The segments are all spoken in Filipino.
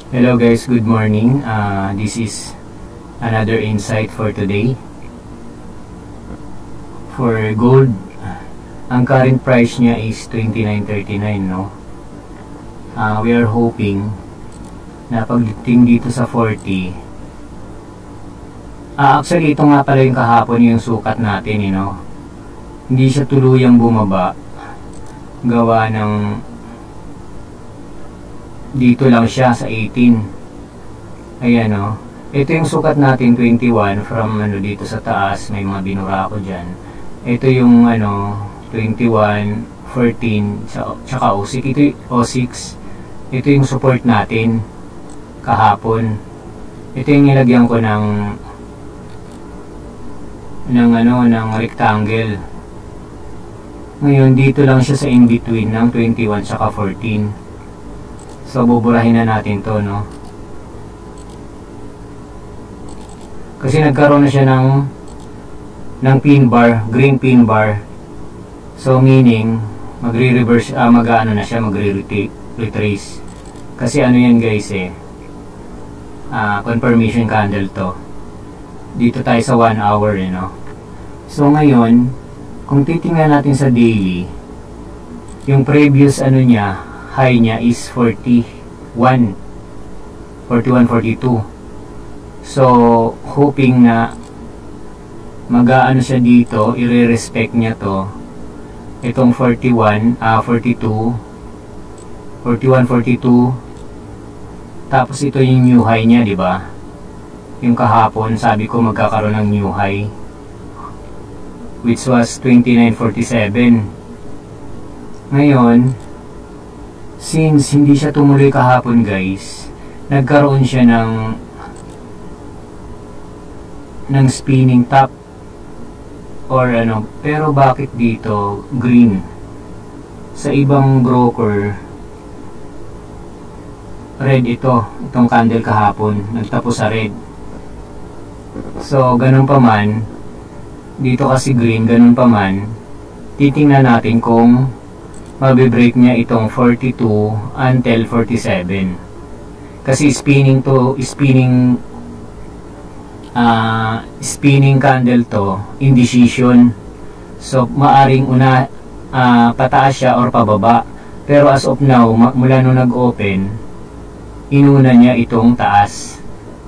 Hello guys, good morning. This is another insight for today. For gold, ang current price niya is 29.39, no? We are hoping na pagdating dito sa 40. Actually, ito nga pala yung kahapon yung sukat natin, Hindi siya tuluyang bumaba. Gawa ng dito lang siya sa 18. Ayan, ito yung sukat natin 21 from dito sa taas, may mga binura ko dyan. Ito yung 21, 14 tsaka O6. Ito yung O6. Ito yung support natin kahapon. Ito yung nilagyan ko ng rectangle. Ngayon dito lang siya sa in between ng 21 tsaka 14. So, buburahin na natin to, Kasi nagkaroon na siya ng pin bar, green pin bar. So, meaning, magre-reverse, na siya, magre-retrace. Kasi yan guys, confirmation candle to. Dito tayo sa 1 hour, So, ngayon, kung titingnan natin sa daily, yung previous niya, high niya is 41, 42. So, hoping na siya dito, i-respect niya to. Itong 41, 42, 41, 42. Tapos ito yung new high niya, di ba? Yung kahapon, sabi ko magkakaroon ng new high, which was 29.47. Ngayon, since hindi siya tumuloy kahapon guys, nagkaroon siya ng spinning top or pero bakit dito green? Sa ibang broker red itong candle kahapon, nagtapos sa red. So ganun pa man, dito kasi green, ganun pa man, titingnan natin kung mabe-break niya itong 42 until 47. Kasi spinning candle to, indecision. So maaring pataas siya or pababa. Pero as of now, mula nung nag-open, inuna niya itong taas.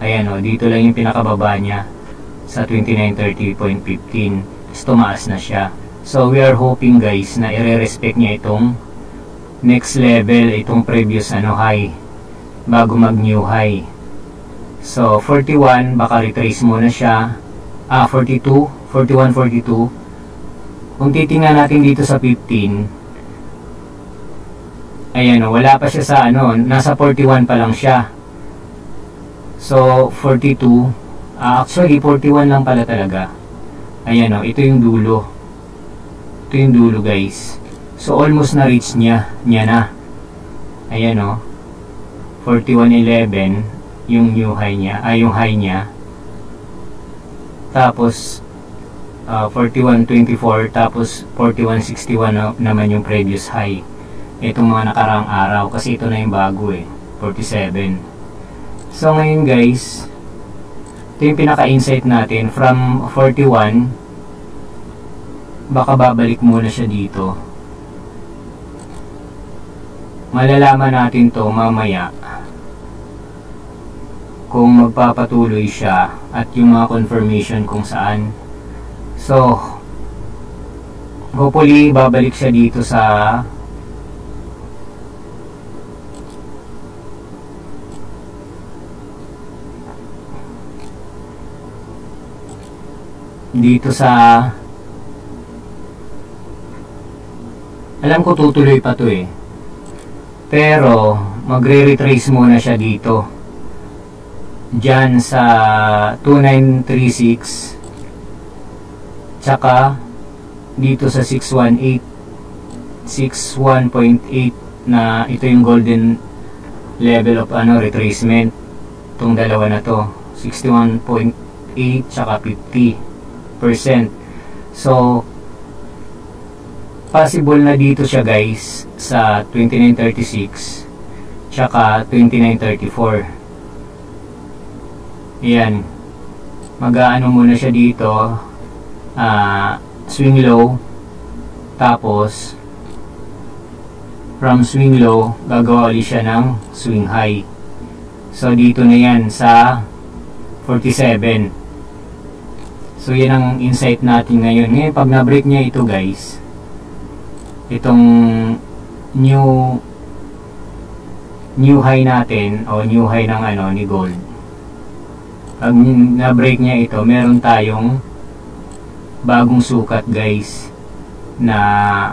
Ayan, dito lang yung pinakababa niya sa 29.30.15. Tapos tumaas na siya. So, we are hoping guys na i-respect niya itong next level, itong previous high, bago mag-new high. So, 41, baka retrace muna siya. 42, 41, 42. Kung titingnan natin dito sa 15, ayan wala pa siya sa nasa 41 pa lang siya. So, 42, actually 41 lang pala talaga. Ayan ito yung dulo. Ito yung dulo guys. So almost na reach niya na. Ayan 41.11 yung new high niya, yung high niya. Tapos 41.24, tapos 41.61 naman yung previous high. Itong mga nakaraang araw kasi ito na yung bago 47. So ngayon guys, ito yung pinaka-insight natin from 41. Baka babalik muna siya dito. Malalaman natin to mamaya kung magpapatuloy siya at yung mga confirmation kung saan. So hopefully babalik siya dito sa alam ko tutuloy pa to pero magre-retrace muna siya dito dyan sa 2936 tsaka dito sa 618 61.8 na ito yung golden level of retracement. Itong dalawa na to 61.8 tsaka 50%. So possible na dito siya guys sa 2936 tsaka 29.34. Ayan. Mag-aano muna siya dito. Swing low. Tapos, from swing low, gagawa ulit siya ng swing high. So, dito na yan sa 47. So, yan ang insight natin ngayon. Ngayon, pag na-break niya ito guys, itong new high natin, o new high ng ni gold. Pag na-break niya ito, meron tayong bagong sukat guys, na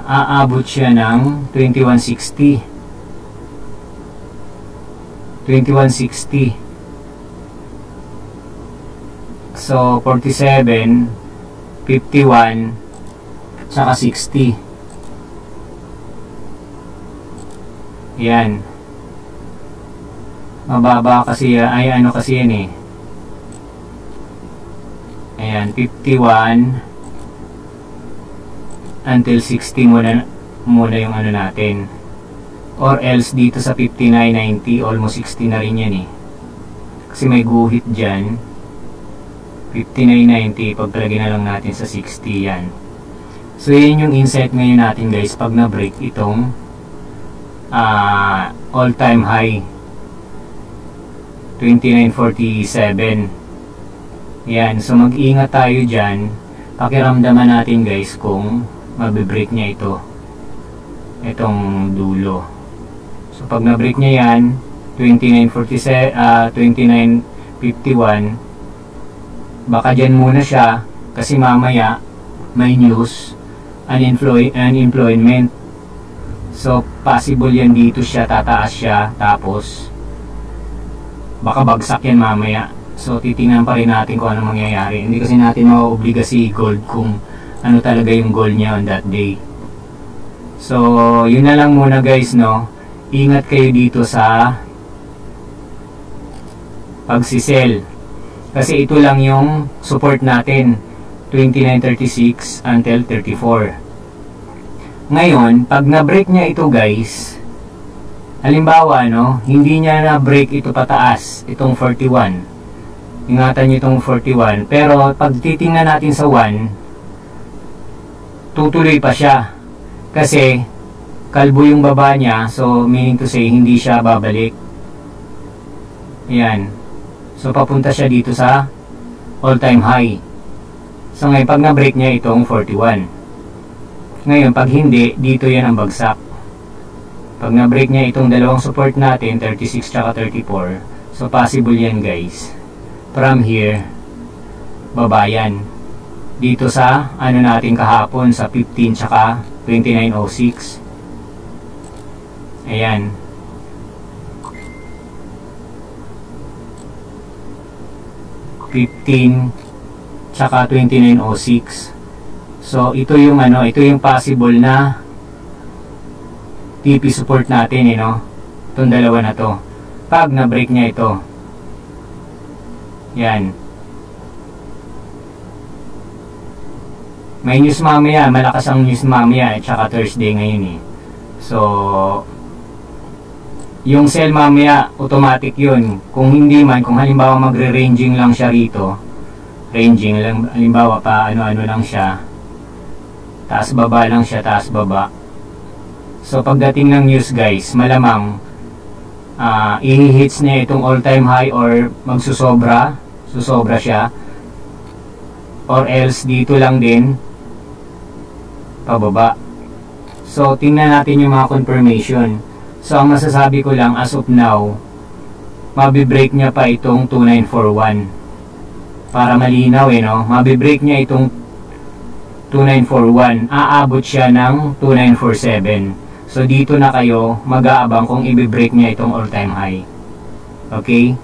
aabot siya ng 2160. 2160. So, 47, 51, tsaka 60. Yan. Mababa kasi, ay ano kasi yan eh. Ayan, 51 until 60 muna yung ano natin. Or else dito sa 59.90, almost 60 na rin yan eh. Kasi may guhit dyan. 59.90, pagpalagay na lang natin sa 60 yan. So yan yung insight ngayon natin guys, pag na-break itong all-time high 29.47. Yan, so mag-ingat tayo dyan. Pakiramdaman natin guys kung mabibreak niya ito, itong dulo. So pag na-break niya yan 29.47, 29.51, baka dyan muna siya kasi mamaya may news, unemployment. So possible yan dito siya, tataas siya, tapos baka bagsak yan mamaya. So titingnan pa rin natin kung ano mangyayari. Hindi kasi natin mauobliga si gold kung ano talaga yung goal niya on that day. So yun na lang muna guys, no. Ingat kayo dito sa pagsisell. Kasi ito lang yung support natin, 29.36 until 34. Ngayon, pag na-break niya ito guys, halimbawa, no, hindi niya na-break ito pataas, itong 41. Ingatan niyo itong 41. Pero pag titingnan natin sa 1, tutuloy pa siya. Kasi, kalbo yung baba niya, so meaning to say, hindi siya babalik. Ayan. So, papunta siya dito sa all-time high. So, ngayon, pag na-break niya itong 41. Ngayon, pag hindi, dito yan ang bagsak. Pag na-break niya itong dalawang support natin, 36 tsaka 34, so, possible yan, guys. From here, baba yan. Dito sa, ano natin kahapon, sa 15 tsaka 29.06. Ayan. Tsaka 29.06. So ito yung ito yung possible na TP support natin, itong dalawa na to. Pag na-break niya ito, yan. May news mamaya, malakas ang news mamaya, tsaka Thursday ngayon eh. So yung sell mamaya, automatic yun. Kung hindi man, kung halimbawa magre-ranging lang siya rito, ranging lang, halimbawa pa ano-ano lang siya, taas baba lang siya, taas baba. So pagdating ng news guys, malamang i-hits niya itong all-time high or magsusobra, susobra siya, or else dito lang din pababa. So tingnan natin yung mga confirmation. So ang masasabi ko lang as of now, mabibreak niya pa itong 2941. Para malinaw mabibreak niya itong 2941. Aabot siya ng 2947. So dito na kayo mag-aabang kung i-break niya itong all-time high. Okay?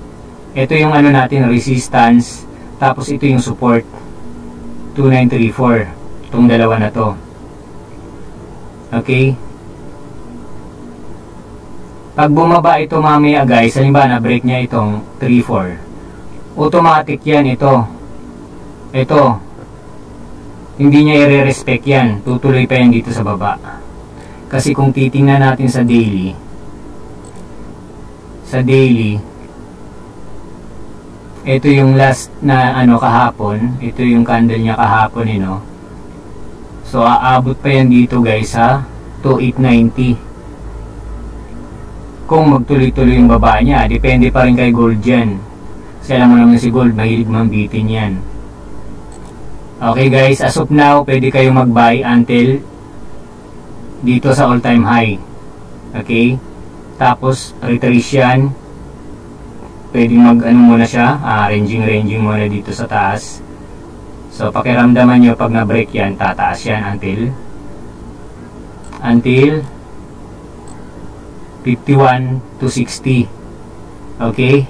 Ito yung natin, resistance. Tapos ito yung support, 2934. Itong dalawa na to. Okay? Pag bumaba ito mamaya guys, halimbawa na-break niya itong 34, automatic yan ito. Ito. Hindi niya i-respect yan. Tutuloy pa yan dito sa baba. Kasi kung titingnan natin sa daily, sa daily. Ito yung last na kahapon. Ito yung candle niya kahapon, So aabot pa yan dito guys sa 2890. Kung magtuloy-tuloy yung baba niya, depende pa rin kay gold dyan. Kasi alam mo naman si gold, mahilig mambitin yan. Okay guys, as of now, pwede kayong mag-buy until dito sa all-time high. Okay? Tapos, retrace yan. Pwede muna siya, ranging muna dito sa taas. So, pakiramdaman nyo pag na-break yan, tataas yan until 51 to 60. Okay?